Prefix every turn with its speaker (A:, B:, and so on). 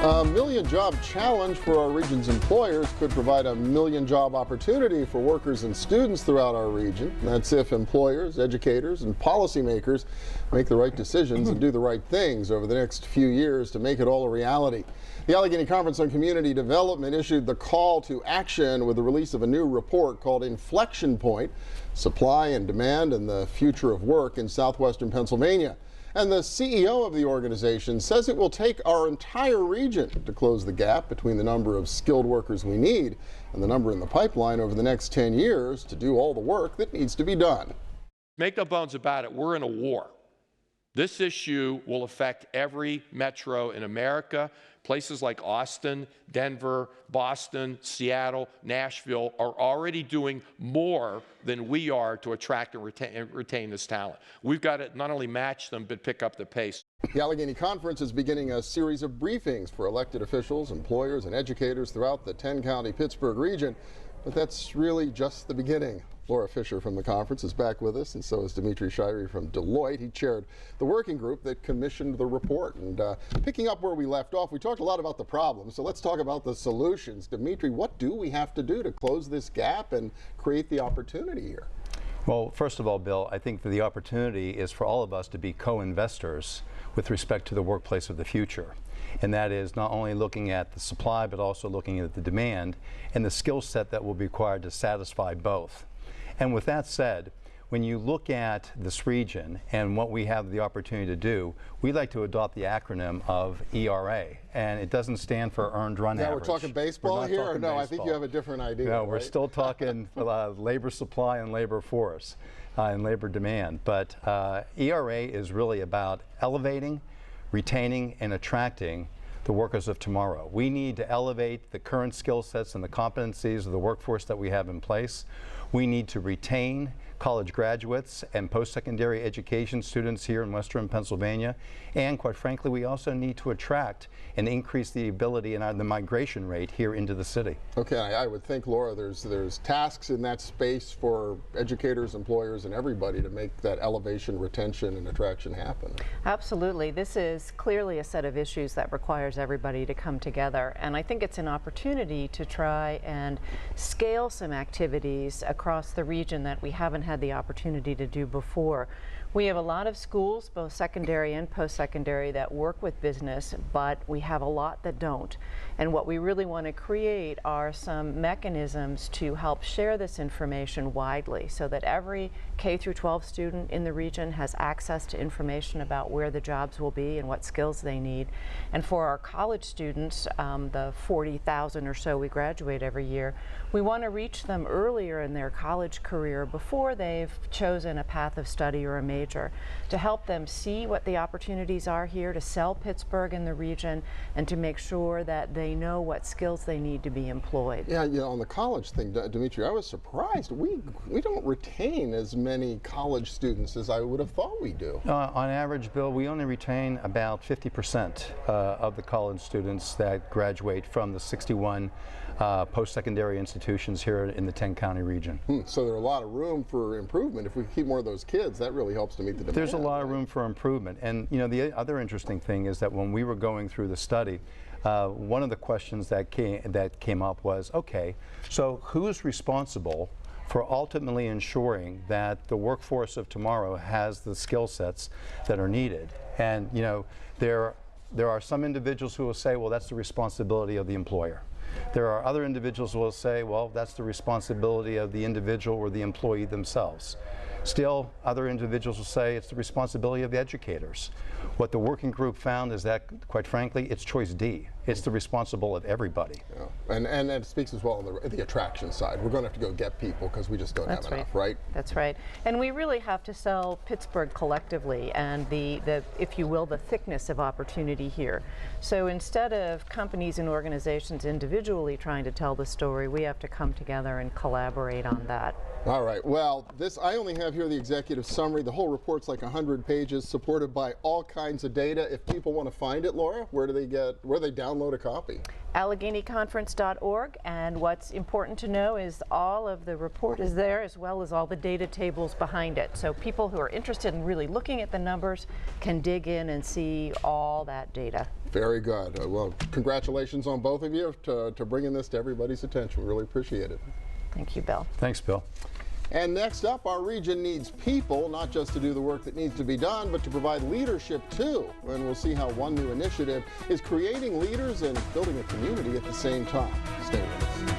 A: A million job challenge for our region's employers could provide a million job opportunity for workers and students throughout our region. That's if employers, educators, and policymakers make the right decisions and do the right things over the next few years to make it all a reality. The Allegheny Conference on Community Development issued the call to action with the release of a new report called Inflection Point: Supply and Demand and the Future of Work in Southwestern Pennsylvania. And the CEO of the organization says it will take our entire region to close the gap between the number of skilled workers we need and the number in the pipeline over the next 10 years to do all the work that needs to be done.
B: Make no bones about it, we're in a war. This issue will affect every metro in America. Places like Austin, Denver, Boston, Seattle, Nashville are already doing more than we are to attract and retain this talent. We've got to not only match them, but pick up the pace.
A: The Allegheny Conference is beginning a series of briefings for elected officials, employers, and educators throughout the 10-county Pittsburgh region. But that's really just the beginning. Laura Fisher from the conference is back with us, and so is Dimitri Shirey from Deloitte. He chaired the working group that commissioned the report. And picking up where we left off, we talked a lot about the problems, so let's talk about the solutions. Dimitri, what do we have to do to close this gap and create the opportunity here?
C: Well, first of all, Bill, I think that the opportunity is for all of us to be co-investors with respect to the workplace of the future. And that is not only looking at the supply, but also looking at the demand and the skill set that will be required to satisfy both. And with that said, when you look at this region and what we have the opportunity to do, we like to adopt the acronym of ERA, and it doesn't stand for Earned Run Average.
A: We're talking baseball here, or no? Baseball. I think you have a different idea.
C: No,
A: right?
C: We're still talking labor supply and labor force and labor demand. But ERA is really about elevating, retaining, and attracting the workers of tomorrow. We need to elevate the current skill sets and the competencies of the workforce that we have in place. We need to retain college graduates and post-secondary education students here in Western Pennsylvania. And quite frankly, we also need to attract and increase the ability and the migration rate here into the city.
A: Okay, I would think, Laura, there's tasks in that space for educators, employers, and everybody to make that elevation, retention, and attraction happen.
D: Absolutely. This is clearly a set of issues that requires everybody to come together. And I think it's an opportunity to try and scale some activities across the region that we haven't had the opportunity to do before. We have a lot of schools, both secondary and post-secondary, that work with business, but we have a lot that don't. And what we really want to create are some mechanisms to help share this information widely so that every K-12 student in the region has access to information about where the jobs will be and what skills they need. And for our college students, the 40,000 or so we graduate every year, we want to reach them earlier in their college career before they've chosen a path of study or a major, to help them see what the opportunities are here, to sell Pittsburgh in the region, and to make sure that they know what skills they need to be employed.
A: Yeah, you know, on the college thing, Dimitri, I was surprised. We don't retain as many college students as I would have thought we do.
C: On average, Bill, we only retain about 50% of the college students that graduate from the 61 post-secondary institutions here in the 10-county region.
A: So there's a lot of room for improvement. If we keep more of those kids, that really helps to meet the demand.
C: There's a lot of room for improvement. And you know, the other interesting thing is that when we were going through the study, one of the questions that came up was, okay, so who's responsible for ultimately ensuring that the workforce of tomorrow has the skill sets that are needed? And you know, there are some individuals who will say, well, that's the responsibility of the employer. There are other individuals who will say, well, that's the responsibility of the individual or the employee themselves. Still, other individuals will say it's the responsibility of the educators. What the working group found is that, quite frankly, it's choice D. It's the responsible of everybody.
A: Yeah. And it speaks as well on the attraction side. We're going to have to go get people because we just don't have enough, right?
D: That's right. And we really have to sell Pittsburgh collectively and the if you will, the thickness of opportunity here. So instead of companies and organizations individually trying to tell the story, we have to come together and collaborate on that.
A: All right. Well, I only have here the executive summary. The whole report's like 100 pages, supported by all kinds of data. If people want to find it, Laura, where do they download download a copy?
D: AlleghenyConference.org, and what's important to know is all of the report is there as well as all the data tables behind it. So people who are interested in really looking at the numbers can dig in and see all that data.
A: Very good. Well, congratulations on both of you to bringing this to everybody's attention. We really appreciate it.
D: Thank you, Bill.
C: Thanks, Bill.
A: And next up, our region needs people, not just to do the work that needs to be done, but to provide leadership too. And we'll see how one new initiative is creating leaders and building a community at the same time. Stay with us.